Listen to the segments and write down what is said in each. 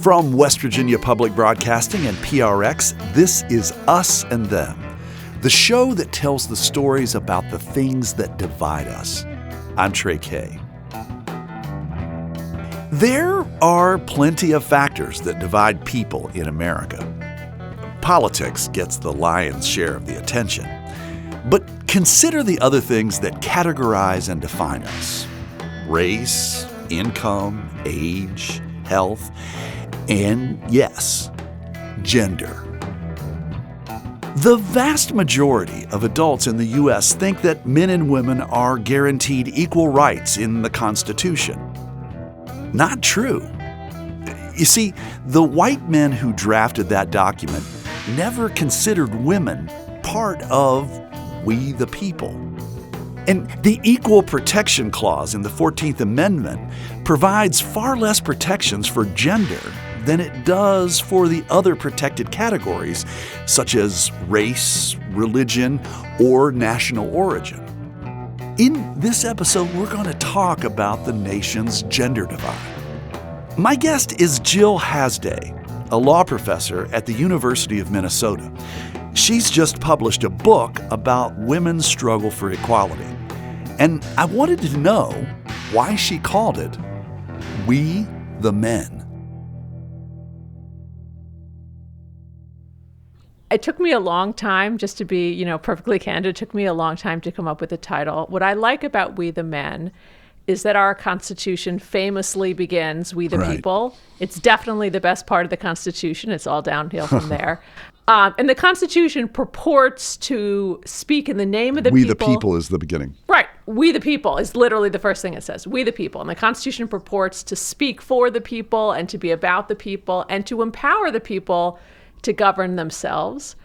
From West Virginia Public Broadcasting and PRX, this is Us and Them, the show that tells the stories about the things that divide us. I'm Trey Kay. There are plenty of factors that divide people in America. Politics gets the lion's share of the attention. But consider the other things that categorize and define us: race, income, age, health, and yes, gender. The vast majority of adults in the U.S. think that men and women are guaranteed equal rights in the Constitution. Not true. You see, the white men who drafted that document never considered women part of we the people. And the Equal Protection Clause in the 14th Amendment provides far less protections for gender than it does for the other protected categories, such as race, religion, or national origin. In this episode, we're going to talk about the nation's gender divide. My guest is Jill Hasday, a law professor at the University of Minnesota. She's just published a book about women's struggle for equality. And I wanted to know why she called it We the Men. It took me a long time, just to be, perfectly candid, it took me a long time to come up with a title. What I like about We the Men is that our Constitution famously begins, We the People. It's definitely the best part of the Constitution. It's all downhill from there. And the Constitution purports to speak in the name of the people. We the people is the beginning. Right. We the people is literally the first thing it says. We the people. And the Constitution purports to speak for the people and to be about the people and to empower the people to govern themselves.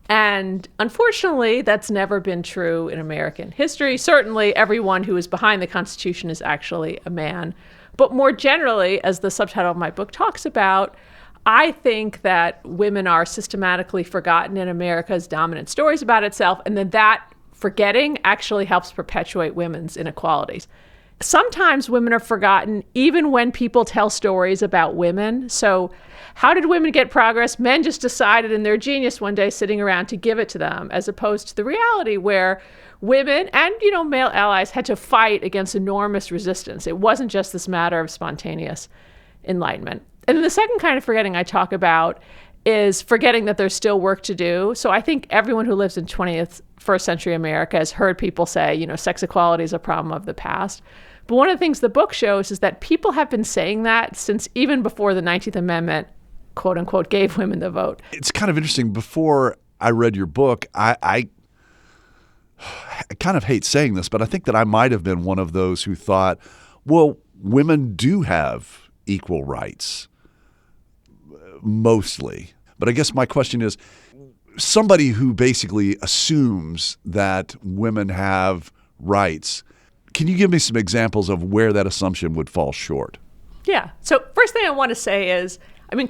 And unfortunately, that's never been true in American history. Certainly, everyone who is behind the Constitution is actually a man. But more generally, as the subtitle of my book talks about, I think that women are systematically forgotten in America's dominant stories about itself, and that forgetting actually helps perpetuate women's inequalities. Sometimes women are forgotten even when people tell stories about women. So how did women get progress? Men just decided in their genius one day sitting around to give it to them, as opposed to the reality where women and, male allies had to fight against enormous resistance. It wasn't just this matter of spontaneous enlightenment. And then the second kind of forgetting I talk about is forgetting that there's still work to do. So I think everyone who lives in 21st century America has heard people say, sex equality is a problem of the past. But one of the things the book shows is that people have been saying that since even before the 19th Amendment, quote unquote, gave women the vote. It's kind of interesting. Before I read your book, I kind of hate saying this, but I think that I might have been one of those who thought, well, women do have equal rights, mostly. But I guess my question is, somebody who basically assumes that women have rights, can you give me some examples of where that assumption would fall short? Yeah. So first thing I want to say is,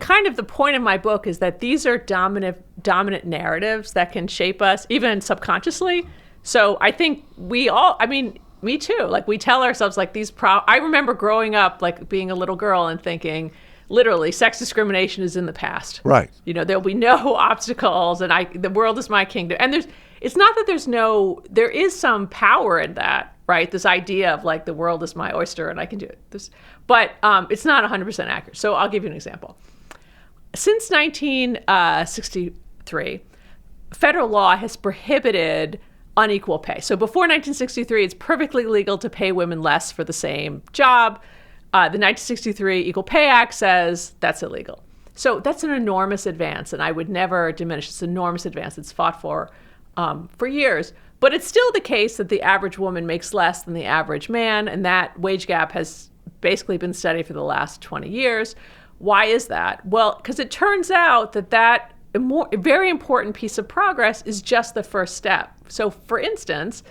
kind of the point of my book is that these are dominant narratives that can shape us, even subconsciously. So I think we all, me too, we tell ourselves I remember growing up, being a little girl and thinking, literally, sex discrimination is in the past. Right. There'll be no obstacles, and the world is my kingdom. And it's not that there is some power in that, right? This idea of the world is my oyster and I can do it. But it's not 100% accurate. So I'll give you an example. Since 1963, federal law has prohibited unequal pay. So before 1963, it's perfectly legal to pay women less for the same job. The 1963 Equal Pay Act says that's illegal. So that's an enormous advance, and I would never diminish this enormous advance. It's fought for years. But it's still the case that the average woman makes less than the average man, and that wage gap has basically been steady for the last 20 years. Why is that? Well, because it turns out that a very important piece of progress is just the first step. So, for instance,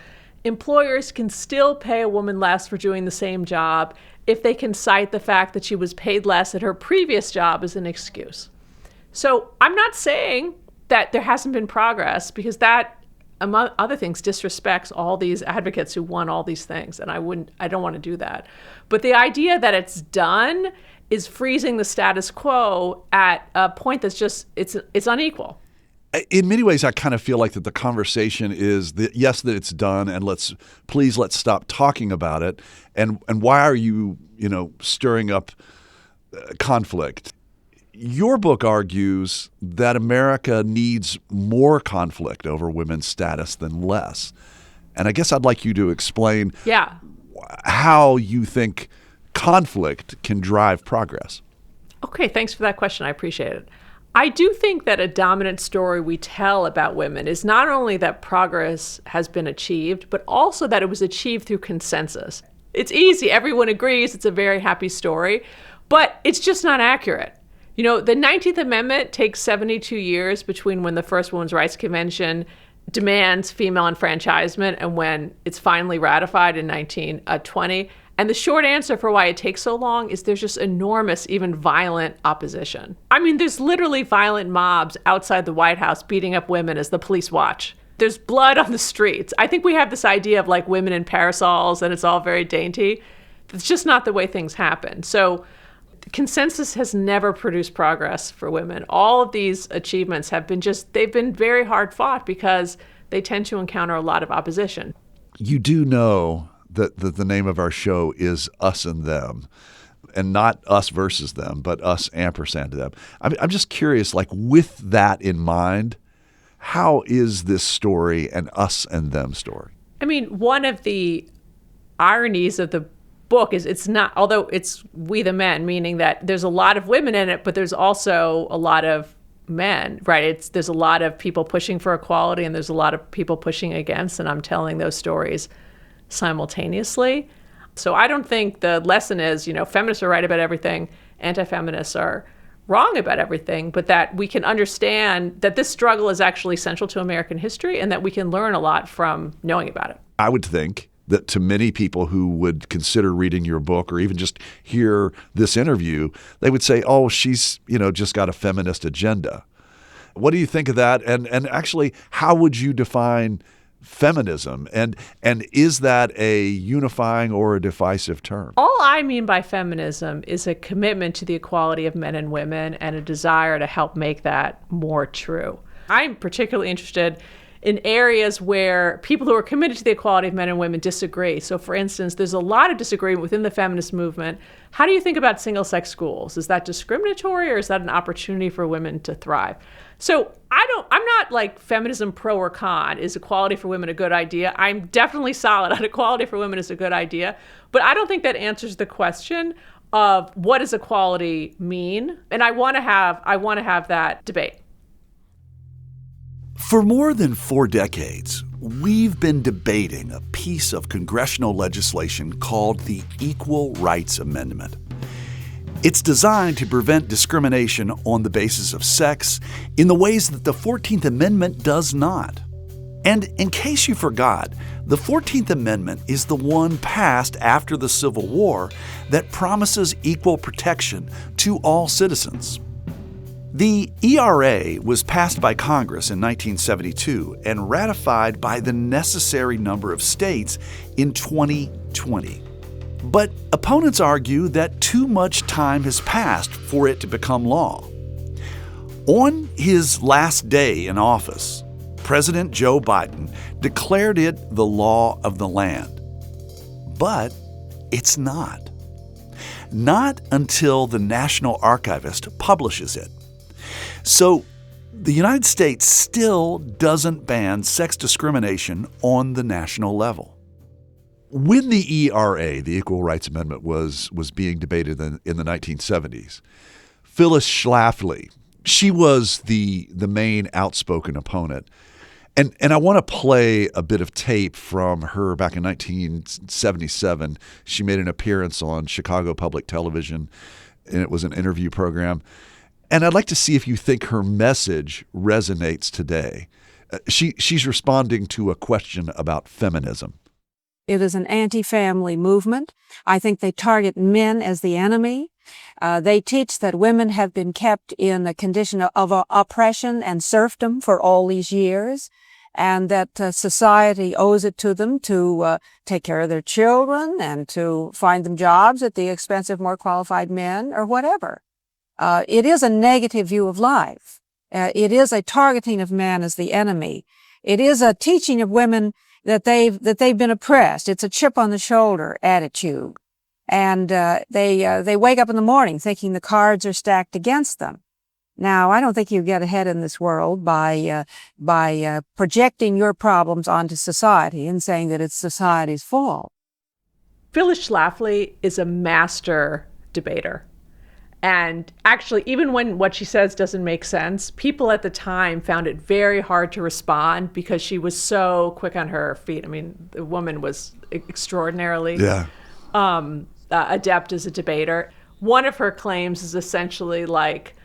employers can still pay a woman less for doing the same job if they can cite the fact that she was paid less at her previous job as an excuse. So I'm not saying that there hasn't been progress, because that among other things, disrespects all these advocates who won all these things. And I don't want to do that. But the idea that it's done is freezing the status quo at a point that's just, it's unequal. In many ways, I kind of feel like that the conversation is that, yes, that it's done, and let's stop talking about it. And why are you, stirring up conflict? Your book argues that America needs more conflict over women's status than less. And I guess I'd like you to explain how you think conflict can drive progress. Okay, thanks for that question. I appreciate it. I do think that a dominant story we tell about women is not only that progress has been achieved, but also that it was achieved through consensus. It's easy. Everyone agrees. It's a very happy story, but it's just not accurate. The 19th Amendment takes 72 years between when the first Women's Rights Convention demands female enfranchisement and when it's finally ratified in 1920. And the short answer for why it takes so long is there's just enormous, even violent opposition. I mean, there's literally violent mobs outside the White House beating up women as the police watch. There's blood on the streets. I think we have this idea of like women in parasols and it's all very dainty. It's just not the way things happen. So consensus has never produced progress for women. All of these achievements have been they've been very hard fought because they tend to encounter a lot of opposition. You do know that the name of our show is Us and Them, and not us versus them, but us ampersand them. I'm just curious, like with that in mind, how is this story an us and them story? I mean, one of the ironies of the book is it's not, although it's we the men, meaning that there's a lot of women in it, but there's also a lot of men, right? There's a lot of people pushing for equality and there's a lot of people pushing against, and I'm telling those stories simultaneously. So I don't think the lesson is, feminists are right about everything, anti-feminists are wrong about everything, but that we can understand that this struggle is actually central to American history and that we can learn a lot from knowing about it. I would think that to many people who would consider reading your book or even just hear this interview, they would say, oh, she's, just got a feminist agenda. What do you think of that? And actually, how would you define feminism? And is that a unifying or a divisive term? All I mean by feminism is a commitment to the equality of men and women and a desire to help make that more true. I'm particularly interested in areas where people who are committed to the equality of men and women disagree. So for instance, there's a lot of disagreement within the feminist movement. How do you think about single-sex schools? Is that discriminatory or is that an opportunity for women to thrive? So I'm not like feminism pro or con. Is equality for women a good idea? I'm definitely solid on equality for women is a good idea, but I don't think that answers the question of what does equality mean? And I want to have that debate. For more than 4 decades, we've been debating a piece of congressional legislation called the Equal Rights Amendment. It's designed to prevent discrimination on the basis of sex in the ways that the 14th Amendment does not. And in case you forgot, the 14th Amendment is the one passed after the Civil War that promises equal protection to all citizens. The ERA was passed by Congress in 1972 and ratified by the necessary number of states in 2020. But opponents argue that too much time has passed for it to become law. On his last day in office, President Joe Biden declared it the law of the land. But it's not. Not until the National Archivist publishes it. So the United States still doesn't ban sex discrimination on the national level. When the ERA, the Equal Rights Amendment, was being debated in the 1970s, Phyllis Schlafly, she was the main outspoken opponent. And I want to play a bit of tape from her back in 1977. She made an appearance on Chicago Public Television, and it was an interview program. And I'd like to see if you think her message resonates today. She's responding to a question about feminism. It is an anti-family movement. I think they target men as the enemy. They teach that women have been kept in a condition of oppression and serfdom for all these years. and that society owes it to them to take care of their children and to find them jobs at the expense of more qualified men or whatever. It is a negative view of life. It is a targeting of man as the enemy. It is a teaching of women that they've been oppressed. It's a chip on the shoulder attitude. And they wake up in the morning thinking the cards are stacked against them. Now, I don't think you get ahead in this world by projecting your problems onto society and saying that it's society's fault. Phyllis Schlafly is a master debater. And actually, even when what she says doesn't make sense, people at the time found it very hard to respond because she was so quick on her feet. I mean, the woman was extraordinarily adept as a debater. One of her claims is essentially like,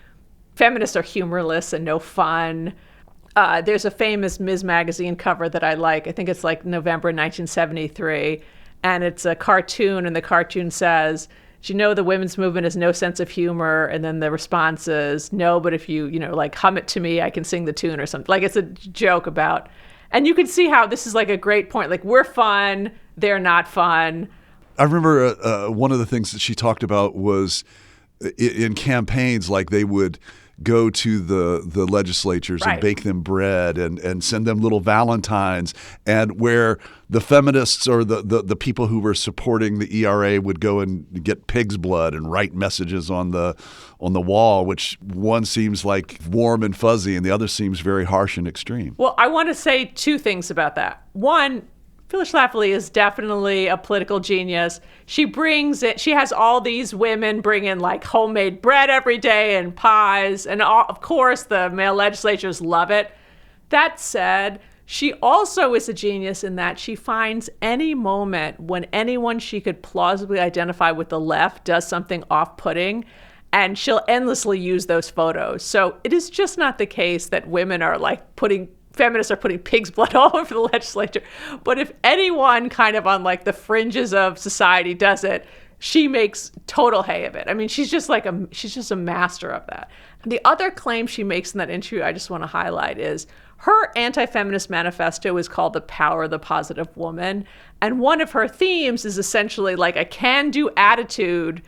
feminists are humorless and no fun. There's a famous Ms. Magazine cover that I like. I think it's like November 1973. And it's a cartoon, and the cartoon says, "Do you know the women's movement has no sense of humor?" And then the response is, "No, but if you like hum it to me, I can sing the tune," or something. Like, it's a joke about, and you can see how this is like a great point. Like, we're fun, they're not fun. I remember one of the things that she talked about was in campaigns, like they would go to the legislatures and bake them bread and send them little valentines, and where the feminists or the people who were supporting the ERA would go and get pig's blood and write messages on the wall, which one seems like warm and fuzzy and the other seems very harsh and extreme. Well, I want to say two things about that. One, Phyllis Schlafly is definitely a political genius. She brings it. She has all these women bring in like homemade bread every day and pies. And of course, the male legislators love it. That said, she also is a genius in that she finds any moment when anyone she could plausibly identify with the left does something off-putting, and she'll endlessly use those photos. So it is just not the case that women are like feminists are putting pig's blood all over the legislature. But if anyone kind of on like the fringes of society does it, she makes total hay of it. I mean, she's just a master of that. The other claim she makes in that interview I just want to highlight is her anti-feminist manifesto is called The Power of the Positive Woman. And one of her themes is essentially like a can-do attitude.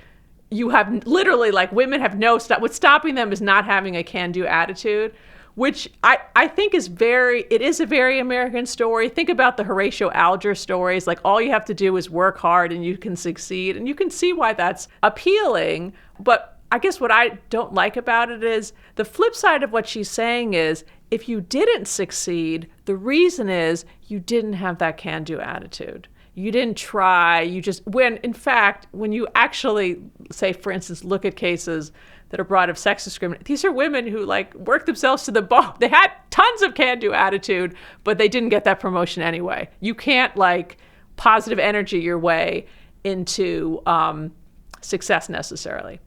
You have literally like women have what's stopping them is not having a can-do attitude, which I think is a very American story. Think about the Horatio Alger stories. Like, all you have to do is work hard and you can succeed. And you can see why that's appealing. But I guess what I don't like about it is the flip side of what she's saying is, if you didn't succeed, the reason is you didn't have that can-do attitude. You didn't try. When you actually say, for instance, look at cases that are brought of sex discrimination, these are women who like worked themselves to the bone. They had tons of can-do attitude, but they didn't get that promotion anyway. You can't like positive energy your way into success necessarily.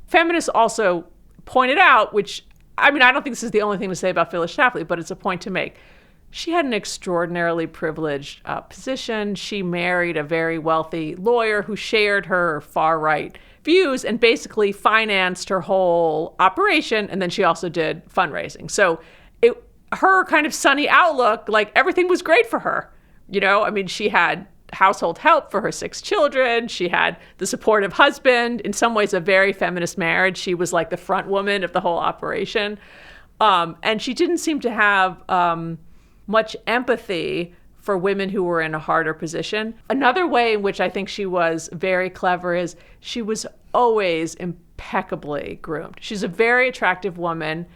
Feminists also pointed out, which, I mean, I don't think this is the only thing to say about Phyllis Schlafly, but it's a point to make. She had an extraordinarily privileged position. She married a very wealthy lawyer who shared her far-right views and basically financed her whole operation. And then she also did fundraising. So her kind of sunny outlook, like everything was great for her. I mean, she had household help for her 6 children. She had the supportive husband, in some ways a very feminist marriage. She was like the front woman of the whole operation. And she didn't seem to have much empathy for women who were in a harder position. Another way in which I think she was very clever is she was always impeccably groomed. She's a very attractive woman,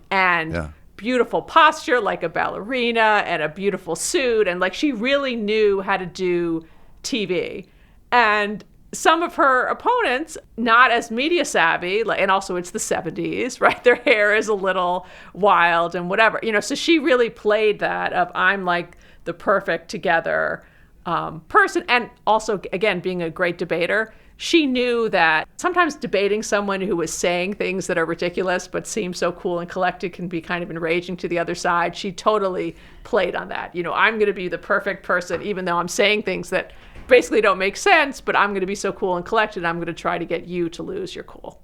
and beautiful posture, like a ballerina, and a beautiful suit. And like, she really knew how to do TV. And some of her opponents, not as media savvy, and also it's the 70s, right? Their hair is a little wild and whatever, so she really played that of, I'm like the perfect together person. And also, again, being a great debater, she knew that sometimes debating someone who was saying things that are ridiculous but seem so cool and collected can be kind of enraging to the other side. She totally played on that. I'm going to be the perfect person, even though I'm saying things that basically don't make sense, but I'm going to be so cool and collected. I'm going to try to get you to lose your cool.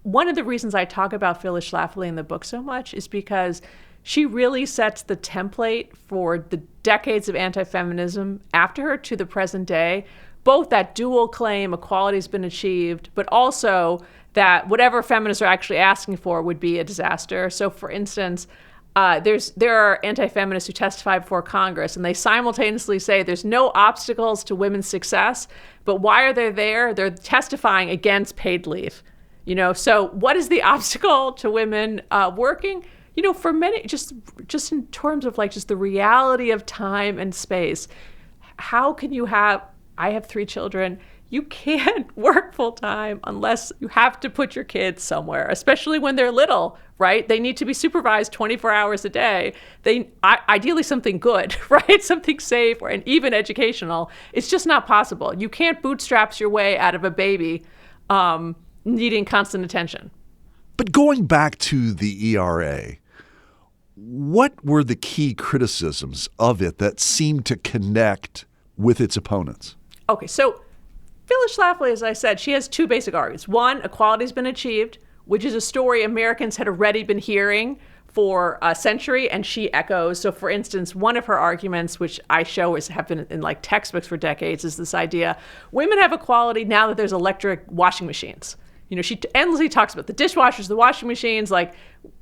One of the reasons I talk about Phyllis Schlafly in the book so much is because she really sets the template for the decades of anti-feminism after her to the present day. Both that dual claim equality has been achieved, but also that whatever feminists are actually asking for would be a disaster. So, for instance, there are anti-feminists who testify before Congress, and they simultaneously say there's no obstacles to women's success, but why are they there? They're testifying against paid leave. So what is the obstacle to women working? For many, just in terms of just the reality of time and space, how can you I have 3 children. You can't work full time unless you have to put your kids somewhere, especially when they're little, right? They need to be supervised 24 hours a day. Ideally something good, right? Something safe and even educational. It's just not possible. You can't bootstrap your way out of a baby needing constant attention. But going back to the ERA, what were the key criticisms of it that seemed to connect with its opponents? Okay, so Phyllis Schlafly, as I said, she has 2 basic arguments. One, equality's been achieved, which is a story Americans had already been hearing for a century, and she echoes. So, for instance, one of her arguments, which I show have been in textbooks for decades, is this idea: women have equality now that there's electric washing machines. She endlessly talks about the dishwashers, the washing machines,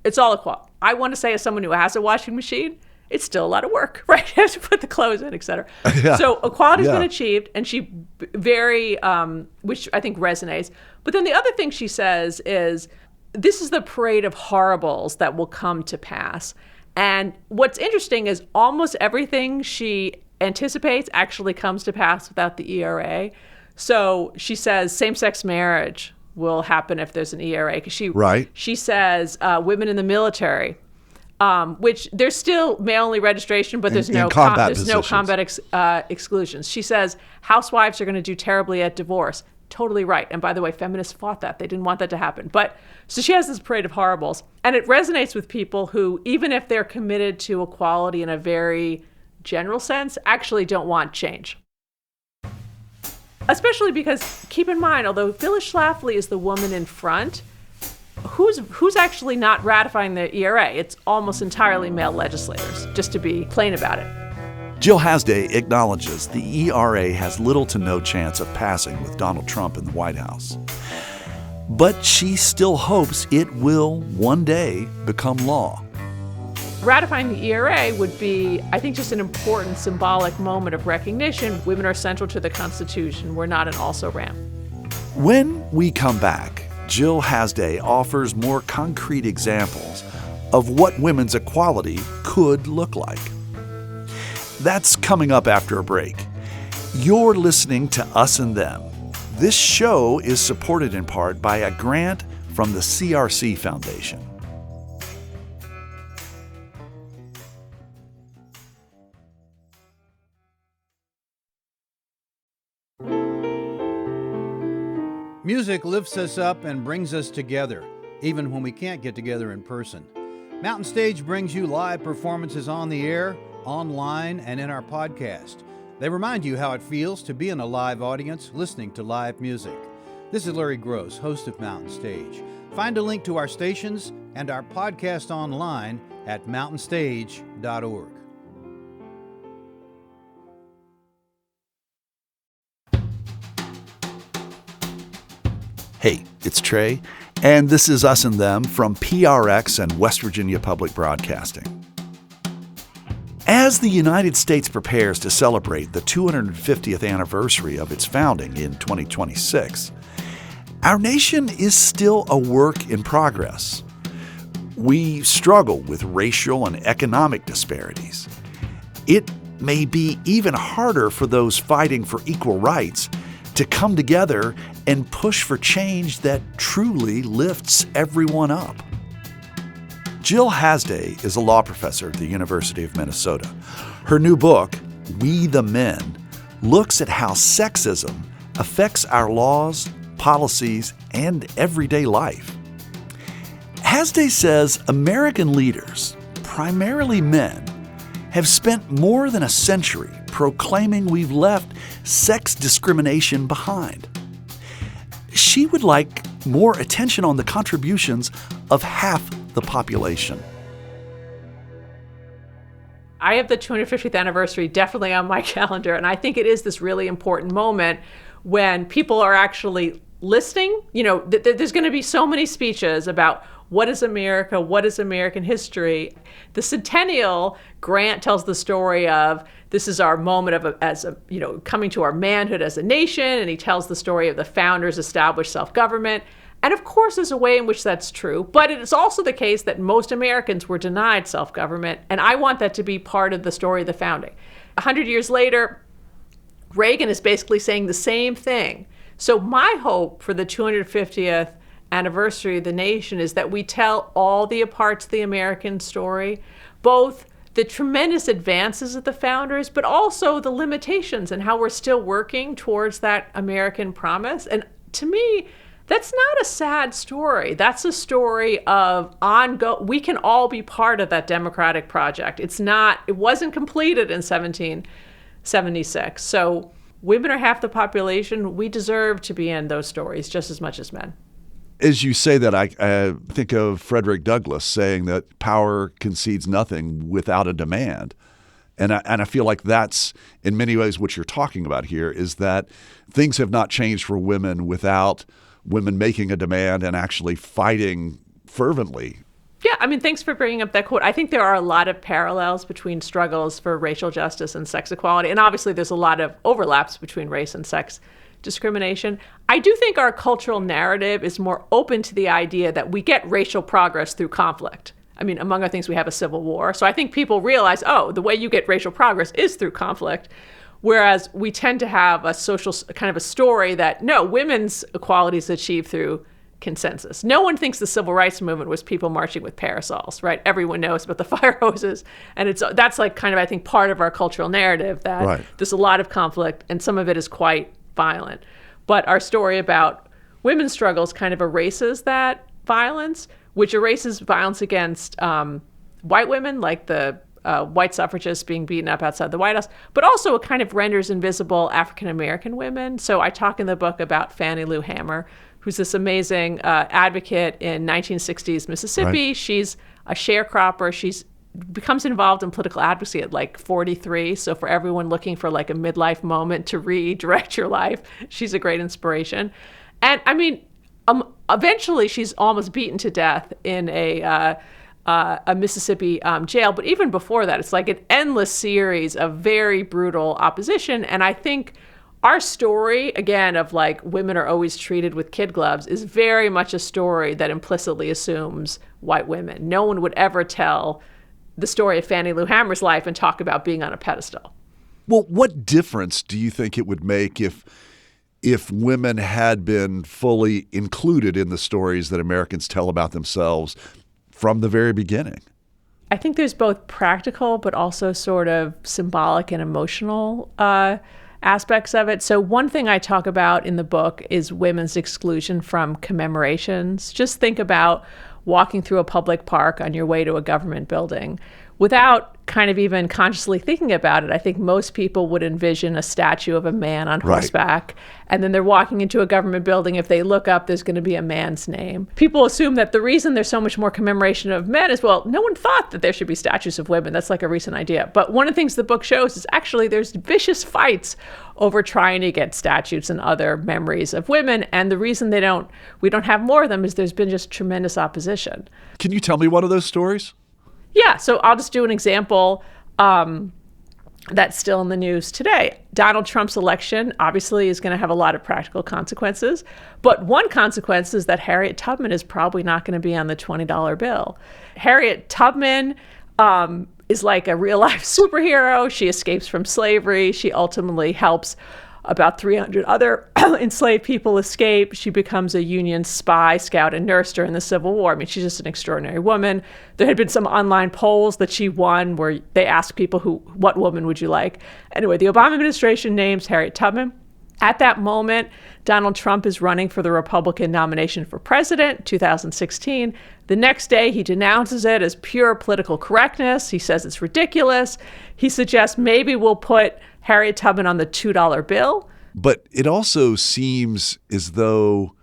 it's all equal. I want to say, as someone who has a washing machine, it's still a lot of work, right? You have to put the clothes in, et cetera. Yeah. So equality's been achieved, and she very, which I think resonates. But then the other thing she says is, this is the parade of horribles that will come to pass. And what's interesting is almost everything she anticipates actually comes to pass without the ERA. So she says same-sex marriage will happen if there's an ERA. Because she says women in the military, which there's still male-only registration, but there's no combat exclusions. She says housewives are going to do terribly at divorce. Totally right. And by the way, feminists fought that. They didn't want that to happen. But so she has this parade of horribles, and it resonates with people who, even if they're committed to equality in a very general sense, actually don't want change. Especially because, keep in mind, although Phyllis Schlafly is the woman in front, who's actually not ratifying the ERA? It's almost entirely male legislators, just to be plain about it. Jill Hasday acknowledges the ERA has little to no chance of passing with Donald Trump in the White House. But she still hopes it will one day become law. Ratifying the ERA would be, I think, just an important symbolic moment of recognition. Women are central to the Constitution. We're not an also-ran. When we come back, Jill Hasday offers more concrete examples of what women's equality could look like. That's coming up after a break. You're listening to Us and Them. This show is supported in part by a grant from the CRC Foundation. Music lifts us up and brings us together, even when we can't get together in person. Mountain Stage brings you live performances on the air, online, and in our podcast. They remind you how it feels to be in a live audience listening to live music. This is Larry Gross, host of Mountain Stage. Find a link to our stations and our podcast online at mountainstage.org. Hey, it's Trey, and this is Us and Them from PRX and West Virginia Public Broadcasting. As the United States prepares to celebrate the 250th anniversary of its founding in 2026, our nation is still a work in progress. We struggle with racial and economic disparities. It may be even harder for those fighting for equal rights to come together and push for change that truly lifts everyone up. Jill Hasday is a law professor at the University of Minnesota. Her new book, We the Men, looks at how sexism affects our laws, policies, and everyday life. Hasday says American leaders, primarily men, have spent more than a century proclaiming we've left sex discrimination behind. She would like more attention on the contributions of half the population. I have the 250th anniversary definitely on my calendar, and I think it is this really important moment when people are actually listening. There's going to be so many speeches about what is America, what is American history. The centennial grant tells the story of this is our moment of coming to our manhood as a nation, and he tells the story of the founders established self-government. And of course, there's a way in which that's true, but it is also the case that most Americans were denied self-government, and I want that to be part of the story of the founding. 100 years later, Reagan is basically saying the same thing. So my hope for the 250th anniversary of the nation is that we tell all the parts of the American story, both the tremendous advances of the founders, but also the limitations and how we're still working towards that American promise. And to me, that's not a sad story. That's a story of we can all be part of that democratic project. It wasn't completed in 1776. So women are half the population. We deserve to be in those stories just as much as men. As you say that, I think of Frederick Douglass saying that power concedes nothing without a demand. And I feel like that's, in many ways, what you're talking about here, is that things have not changed for women without women making a demand and actually fighting fervently. Yeah, thanks for bringing up that quote. I think there are a lot of parallels between struggles for racial justice and sex equality. And obviously, there's a lot of overlaps between race and sex discrimination. I do think our cultural narrative is more open to the idea that we get racial progress through conflict. Among other things, we have a civil war. So I think people realize, the way you get racial progress is through conflict. Whereas we tend to have a social kind of a story that, no, women's equality is achieved through consensus. No one thinks the civil rights movement was people marching with parasols, right? Everyone knows about the fire hoses. And that's like kind of, I think, part of our cultural narrative that There's a lot of conflict and some of it is quite violent. But our story about women's struggles kind of erases that violence, which erases violence against white women, like the white suffragists being beaten up outside the White House, but also it kind of renders invisible African-American women. So I talk in the book about Fannie Lou Hamer, who's this amazing advocate in 1960s Mississippi. Right. She's a sharecropper. She's becomes involved in political advocacy at like 43. So for everyone looking for like a midlife moment to redirect your life, she's a great inspiration. And eventually she's almost beaten to death in a Mississippi jail. But even before that, it's like an endless series of very brutal opposition. And I think our story, again, of like women are always treated with kid gloves is very much a story that implicitly assumes white women. No one would ever tell the story of Fannie Lou Hamer's life and talk about being on a pedestal. Well, what difference do you think it would make if women had been fully included in the stories that Americans tell about themselves from the very beginning? I think there's both practical but also sort of symbolic and emotional aspects of it. So one thing I talk about in the book is women's exclusion from commemorations. Just think about walking through a public park on your way to a government building. Without kind of even consciously thinking about it, I think most people would envision a statue of a man on horseback. And then they're walking into a government building. If they look up, there's going to be a man's name. People assume that the reason there's so much more commemoration of men is, well, no one thought that there should be statues of women. That's like a recent idea. But one of the things the book shows is actually there's vicious fights over trying to get statues and other memories of women. And the reason we don't have more of them is there's been just tremendous opposition. Can you tell me one of those stories? Yeah, so I'll just do an example that's still in the news today. Donald Trump's election obviously is going to have a lot of practical consequences, but one consequence is that Harriet Tubman is probably not going to be on the $20 bill. Harriet Tubman is like a real-life superhero. She escapes from slavery. She ultimately helps about 300 other enslaved people escape. She becomes a Union spy, scout, and nurse during the Civil War. She's just an extraordinary woman. There had been some online polls that she won where they asked people what woman would you like? Anyway, the Obama administration names Harriet Tubman. At that moment, Donald Trump is running for the Republican nomination for president, 2016. The next day, he denounces it as pure political correctness. He says it's ridiculous. He suggests maybe we'll put Harriet Tubman on the $2 bill. But it also seems as though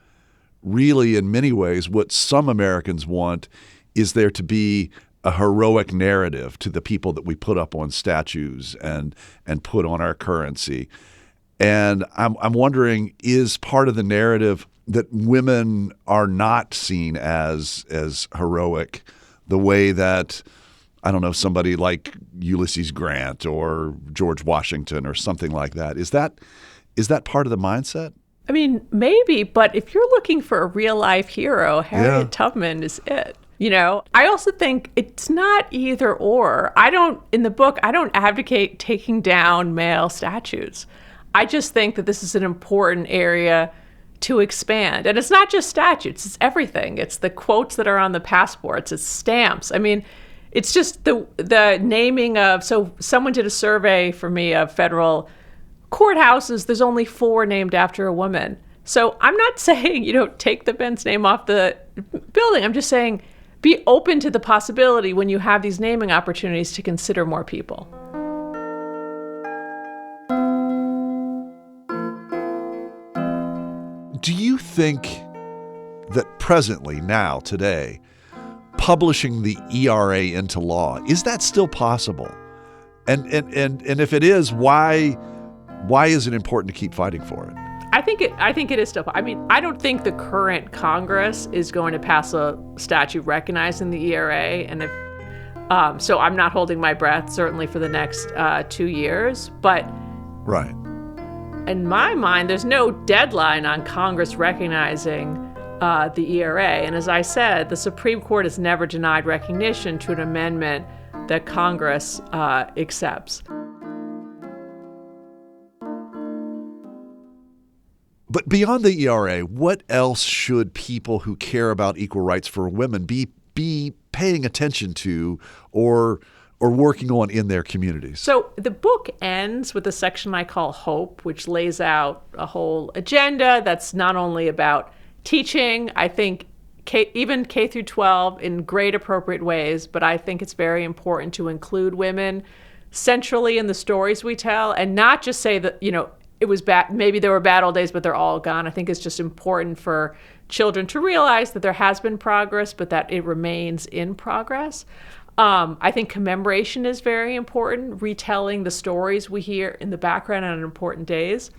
really in many ways what some Americans want is there to be a heroic narrative to the people that we put up on statues and put on our currency. And I'm wondering, is part of the narrative that women are not seen as heroic the way that, I don't know, somebody like Ulysses Grant or George Washington or something like that? Is that part of the mindset? I mean, maybe, but if you're looking for a real life hero, Harriet Tubman is it. I also think it's not either or. In the book, I don't advocate taking down male statues. I just think that this is an important area to expand. And it's not just statues, it's everything. It's the quotes that are on the passports, it's stamps. I mean, it's just the naming of, so someone did a survey for me of federal courthouses. There's only 4 named after a woman. So I'm not saying, take the Benz name off the building. I'm just saying, be open to the possibility when you have these naming opportunities to consider more people. Do you think that presently, now, today, publishing the ERA into law, is that still possible? And if it is, why is it important to keep fighting for it? I think it is still. I mean, I don't think the current Congress is going to pass a statute recognizing the ERA, and so I'm not holding my breath certainly for the next 2 years. But right, in my mind, there's no deadline on Congress recognizing the ERA. And as I said, the Supreme Court has never denied recognition to an amendment that Congress accepts. But beyond the ERA, what else should people who care about equal rights for women be paying attention to or working on in their communities? So the book ends with a section I call Hope, which lays out a whole agenda that's not only about teaching, I think even K through 12 in great appropriate ways, but I think it's very important to include women centrally in the stories we tell and not just say that, it was bad. Maybe there were bad old days, but they're all gone. I think it's just important for children to realize that there has been progress, but that it remains in progress. I think commemoration is very important, retelling the stories we hear in the background on important days.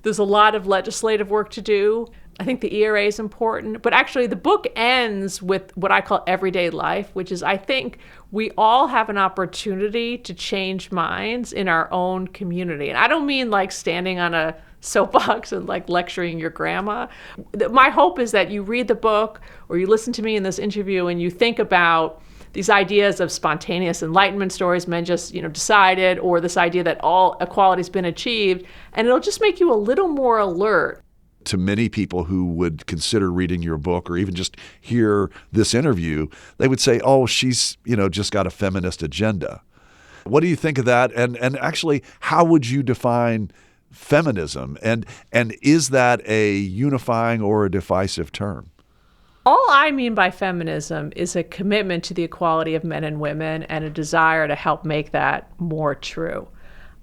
There's a lot of legislative work to do. I think the ERA is important, but actually the book ends with what I call everyday life, which is I think we all have an opportunity to change minds in our own community. And I don't mean like standing on a soapbox and like lecturing your grandma. My hope is that you read the book or you listen to me in this interview and you think about these ideas of spontaneous enlightenment stories, men just, decided, or this idea that all equality's been achieved, and it'll just make you a little more alert. To many people who would consider reading your book or even just hear this interview, they would say, oh, she's, just got a feminist agenda. What do you think of that? And actually, how would you define feminism? And is that a unifying or a divisive term? All I mean by feminism is a commitment to the equality of men and women and a desire to help make that more true.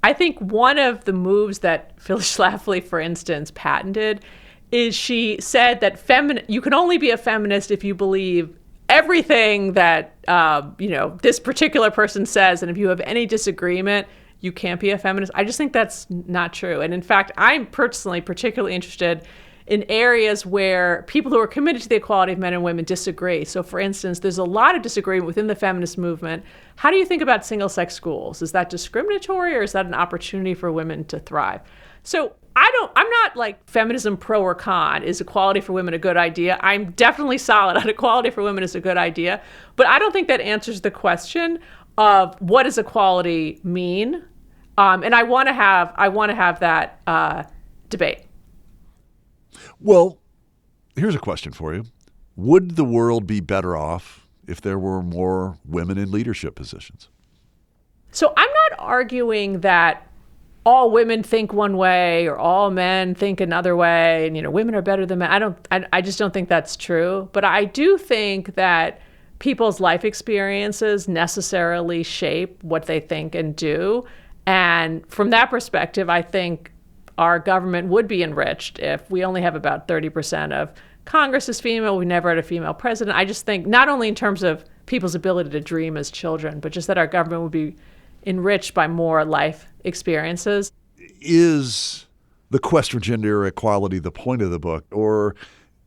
I think one of the moves that Phyllis Schlafly, for instance, patented is she said that you can only be a feminist if you believe everything that this particular person says, and if you have any disagreement, you can't be a feminist. I just think that's not true. And in fact, I'm personally particularly interested in areas where people who are committed to the equality of men and women disagree. So for instance, there's a lot of disagreement within the feminist movement. How do you think about single-sex schools? Is that discriminatory or is that an opportunity for women to thrive? So I'm not like feminism pro or con. Is equality for women a good idea? I'm definitely solid on equality for women is a good idea. But I don't think that answers the question of what does equality mean? And I want to have that debate. Well, here's a question for you. Would the world be better off if there were more women in leadership positions? So I'm not arguing that all women think one way or all men think another way and, women are better than men. I just don't think that's true. But I do think that people's life experiences necessarily shape what they think and do. And from that perspective, I think our government would be enriched if we only have about 30% of Congress is female. We never had a female president. I just think not only in terms of people's ability to dream as children, but just that our government would be enriched by more life experiences. Is the quest for gender equality the point of the book, or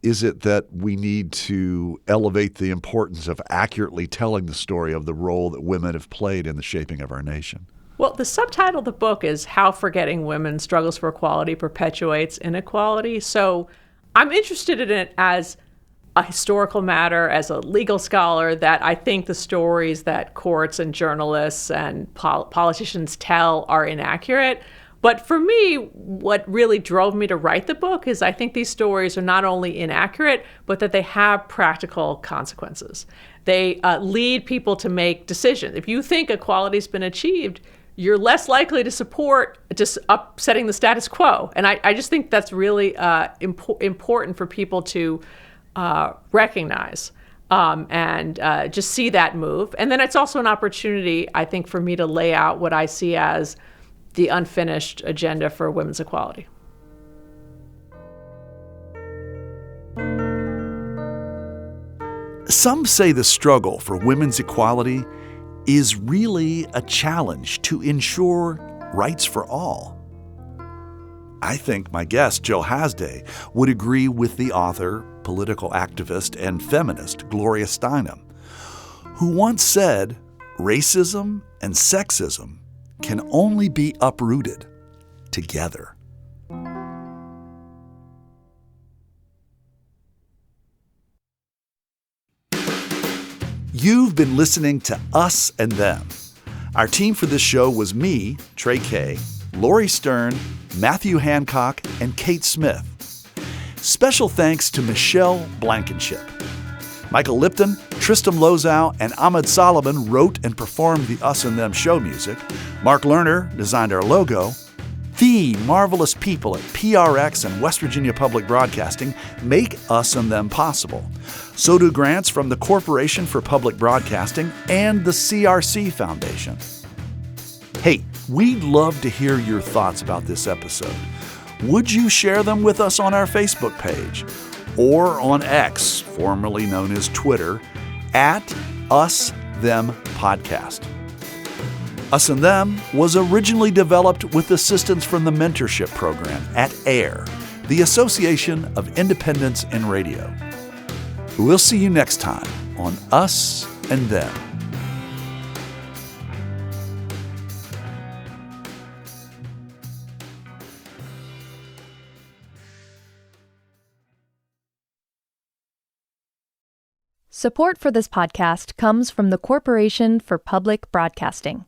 is it that we need to elevate the importance of accurately telling the story of the role that women have played in the shaping of our nation? Well, the subtitle of the book is How Forgetting Women Struggles for Equality Perpetuates Inequality. So I'm interested in it as a historical matter, as a legal scholar, that I think the stories that courts and journalists and politicians tell are inaccurate. But for me, what really drove me to write the book is I think these stories are not only inaccurate, but that they have practical consequences. They lead people to make decisions. If you think equality's been achieved, you're less likely to support just upsetting the status quo. And I just think that's really important for people to recognize and just see that move. And then it's also an opportunity, I think, for me to lay out what I see as the unfinished agenda for women's equality. Some say the struggle for women's equality is really a challenge to ensure rights for all. I think my guest, Jill Hasday, would agree with the author, political activist, and feminist Gloria Steinem, who once said, racism and sexism can only be uprooted together. You've been listening to Us and Them. Our team for this show was me, Trey Kay, Lori Stern, Matthew Hancock, and Kate Smith. Special thanks to Michelle Blankenship. Michael Lipton, Tristam Lozow, and Ahmed Solomon wrote and performed the Us and Them show music. Mark Lerner designed our logo. The marvelous people at PRX and West Virginia Public Broadcasting make Us and Them possible. So do grants from the Corporation for Public Broadcasting and the CRC Foundation. Hey, we'd love to hear your thoughts about this episode. Would you share them with us on our Facebook page or on X, formerly known as Twitter, at Us Them Podcast? Us and Them was originally developed with assistance from the mentorship program at AIR, the Association of Independents in Radio. We'll see you next time on Us and Them. Support for this podcast comes from the Corporation for Public Broadcasting.